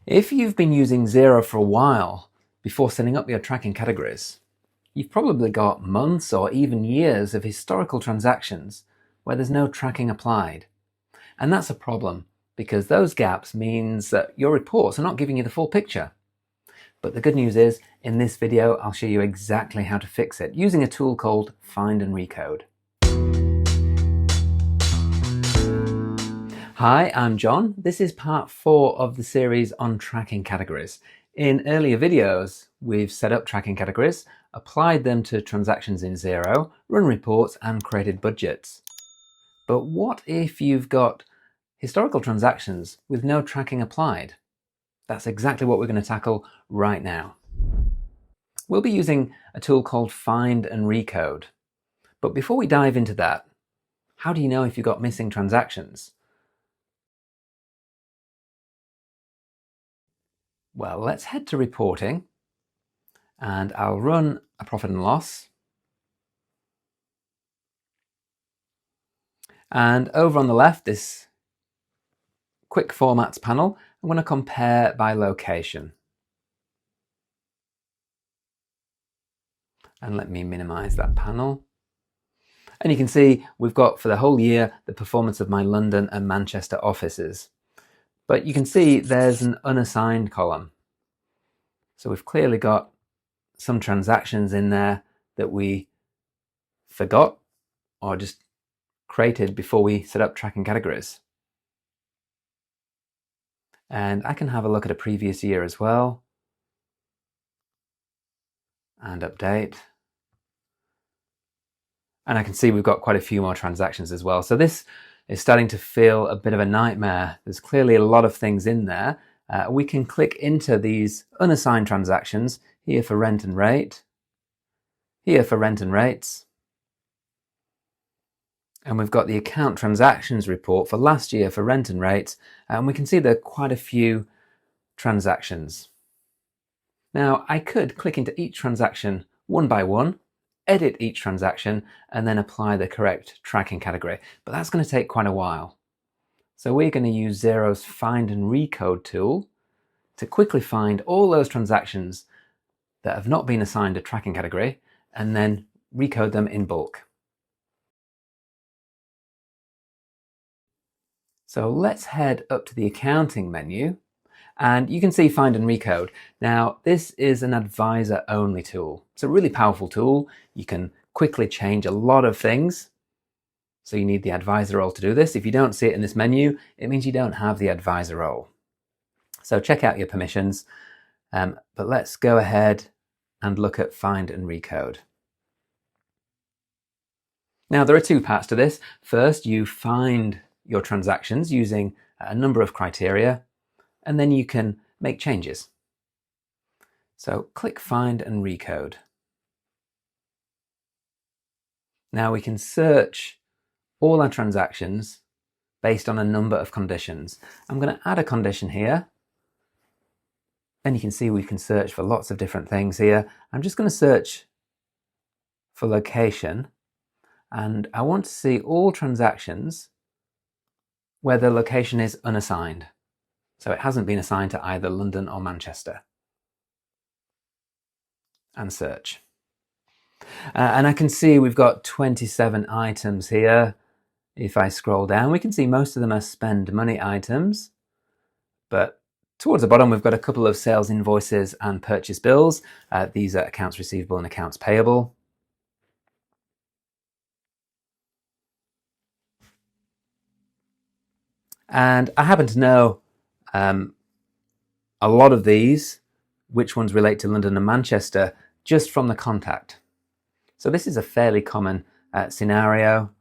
If you've been using Xero for a while before setting up your tracking categories, you've probably got months or even years of historical transactions where there's no tracking applied. And that's a problem because those gaps means that your reports are not giving you the full picture. But the good news is, in this video, I'll show you exactly how to fix it using a tool called Find and Recode. Hi, I'm John. This is part 4 of the series on tracking categories. In earlier videos, we've set up tracking categories, applied them to transactions in Xero, run reports, and created budgets. But what if you've got historical transactions with no tracking applied? That's exactly what we're going to tackle right now. We'll be using a tool called Find and Recode. But before we dive into that, how do you know if you've got missing transactions? Well, let's head to reporting and I'll run a profit and loss. And over on the left, this quick formats panel, I'm going to compare by location. And let me minimize that panel. And you can see we've got for the whole year the performance of my London and Manchester offices. But you can see there's an unassigned column. So we've clearly got some transactions in there that we forgot or just created before we set up tracking categories. And I can have a look at a previous year as well and update. And I can see we've got quite a few more transactions as well. So this is starting to feel a bit of a nightmare. There's clearly a lot of things in there. We can click into these unassigned transactions here for rent and rate, here for rent and rates. And we've got the account transactions report for last year for rent and rates. And we can see there are quite a few transactions. Now I could click into each transaction one by one, edit each transaction, and then apply the correct tracking category. But that's going to take quite a while. So we're going to use Xero's Find and Recode tool to quickly find all those transactions that have not been assigned a tracking category and then recode them in bulk. So let's head up to the accounting menu and you can see Find and Recode. Now this is an advisor only tool. It's a really powerful tool. You can quickly change a lot of things. So you need the advisor role to do this. If you don't see it in this menu, it means you don't have the advisor role. So check out your permissions, but let's go ahead and look at Find and Recode. Now there are two parts to this. First, you find your transactions using a number of criteria, and then you can make changes. So click Find and Recode. Now we can search all our transactions based on a number of conditions. I'm going to add a condition here. And you can see we can search for lots of different things here. I'm just going to search for location. And I want to see all transactions where the location is unassigned. So it hasn't been assigned to either London or Manchester. And search. And I can see we've got 27 items here. If I scroll down, we can see most of them are spend money items. But towards the bottom, we've got a couple of sales invoices and purchase bills. These are accounts receivable and accounts payable. And I happen to know a lot of these, which ones relate to London and Manchester, just from the contact. So this is a fairly common scenario.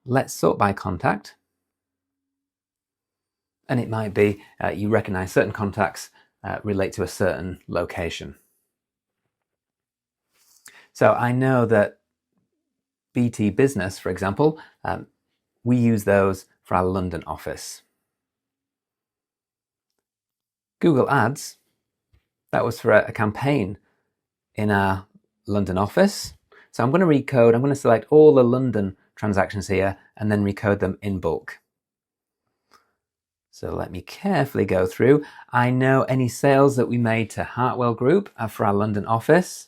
Let's sort by contact. And it might be you recognize certain contacts relate to a certain location. So I know that BT Business, for example, we use those for our London office. Google Ads, that was for a campaign in our London office. So I'm going to recode, I'm going to select all the London transactions here and then recode them in bulk. So let me carefully go through. I know any sales that we made to Hartwell Group are for our London office.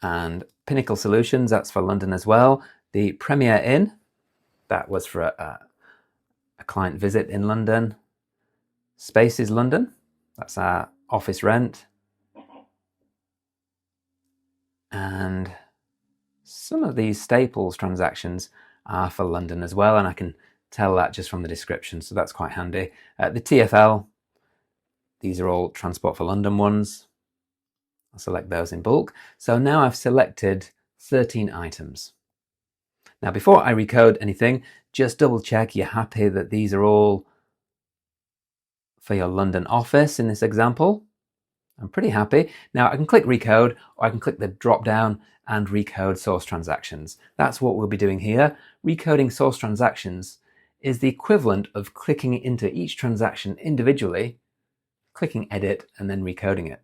And Pinnacle Solutions, that's for London as well. The Premier Inn, that was for a client visit in London. Spaces London, that's our office rent. And some of these Staples transactions are for London as well, and I can tell that just from the description, so that's quite handy. The TfL, these are all Transport for London ones. I'll select those in bulk. So now I've selected 13 items. Now before I recode anything, just double check you're happy that these are all for your London office in this example. I'm pretty happy. Now I can click Recode, or I can click the drop down and recode source transactions. That's what we'll be doing here. Recoding source transactions is the equivalent of clicking into each transaction individually, clicking edit and then recoding it.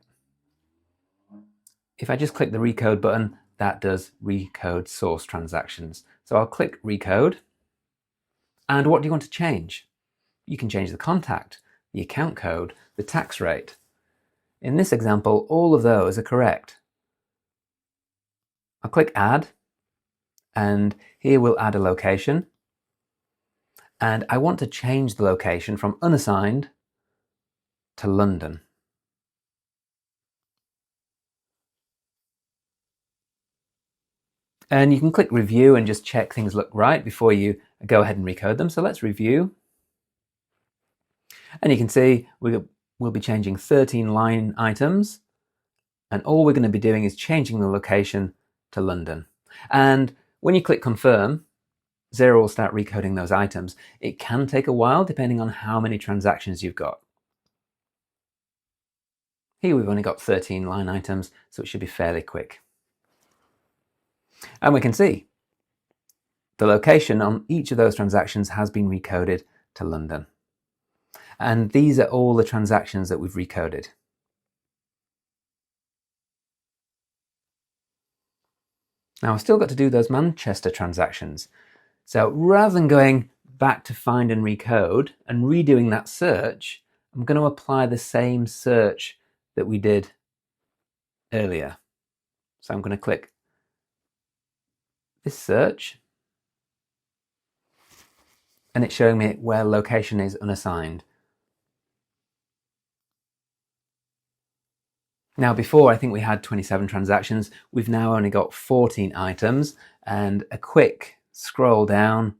If I just click the Recode button, that does recode source transactions. So I'll click Recode. And what do you want to change? You can change the contact, the account code, the tax rate. In this example, all of those are correct. I'll click Add, and here we'll add a location. And I want to change the location from unassigned to London. And you can click Review and just check things look right before you go ahead and recode them. So let's review. And you can see we'll be changing 13 line items. And all we're going to be doing is changing the location to London. And when you click Confirm, Xero will start recoding those items. It can take a while depending on how many transactions you've got. Here we've only got 13 line items, so it should be fairly quick. And we can see the location on each of those transactions has been recoded to London. And these are all the transactions that we've recoded. Now I've still got to do those Manchester transactions. So rather than going back to Find and Recode and redoing that search, I'm going to apply the same search that we did earlier. So I'm going to click this search, and it's showing me where location is unassigned. Now before, I think we had 27 transactions. We've now only got 14 items, and a quick scroll down,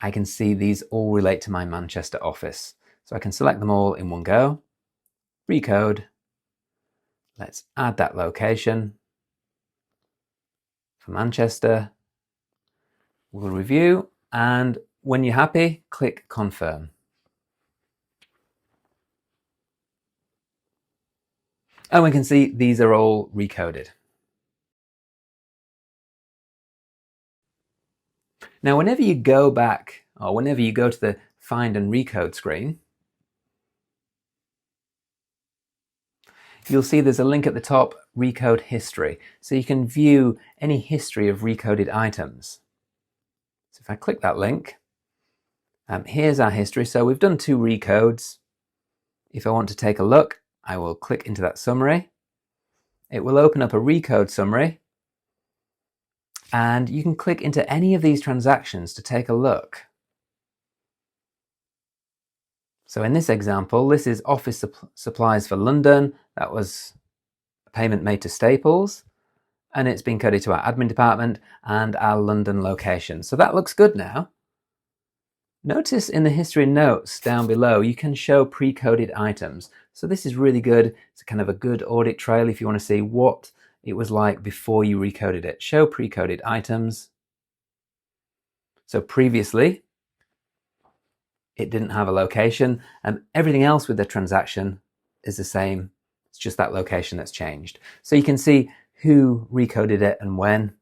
I can see these all relate to my Manchester office. So I can select them all in one go, recode. Let's add that location for Manchester. We'll review, and when you're happy, click Confirm. And we can see these are all recoded. Now, whenever you go back, or whenever you go to the Find and Recode screen, you'll see there's a link at the top, Recode History. So you can view any history of recoded items. So if I click that link, here's our history. So we've done 2 recodes. If I want to take a look, I will click into that summary. It will open up a recode summary. And you can click into any of these transactions to take a look. So in this example, this is office supplies for London. That was a payment made to Staples, and it's been coded to our admin department and our London location. So that looks good now. Notice in the history notes down below, you can show pre-coded items. So this is really good. It's kind of a good audit trail if you want to see what it was like before you recoded it. Show pre-coded items. So previously, it didn't have a location, and everything else with the transaction is the same. It's just that location that's changed. So you can see who recoded it and when,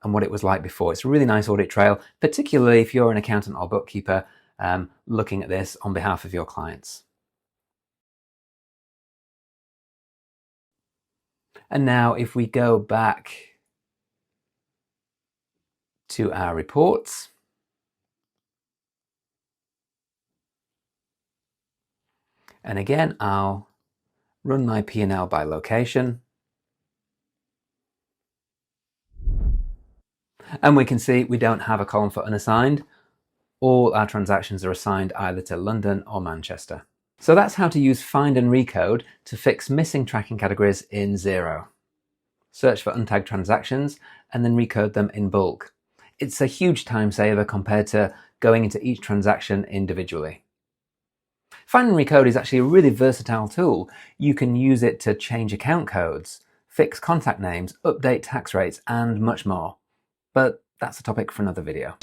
and what it was like before. It's a really nice audit trail, particularly if you're an accountant or bookkeeper looking at this on behalf of your clients. And now if we go back to our reports, And again, I'll run my P&L by location. And we can see we don't have a column for unassigned. All our transactions are assigned either to London or Manchester. So that's how to use Find and Recode to fix missing tracking categories in Xero. Search for untagged transactions and then recode them in bulk. It's a huge time saver compared to going into each transaction individually. Find and Recode is actually a really versatile tool. You can use it to change account codes, fix contact names, update tax rates, and much more. But that's a topic for another video.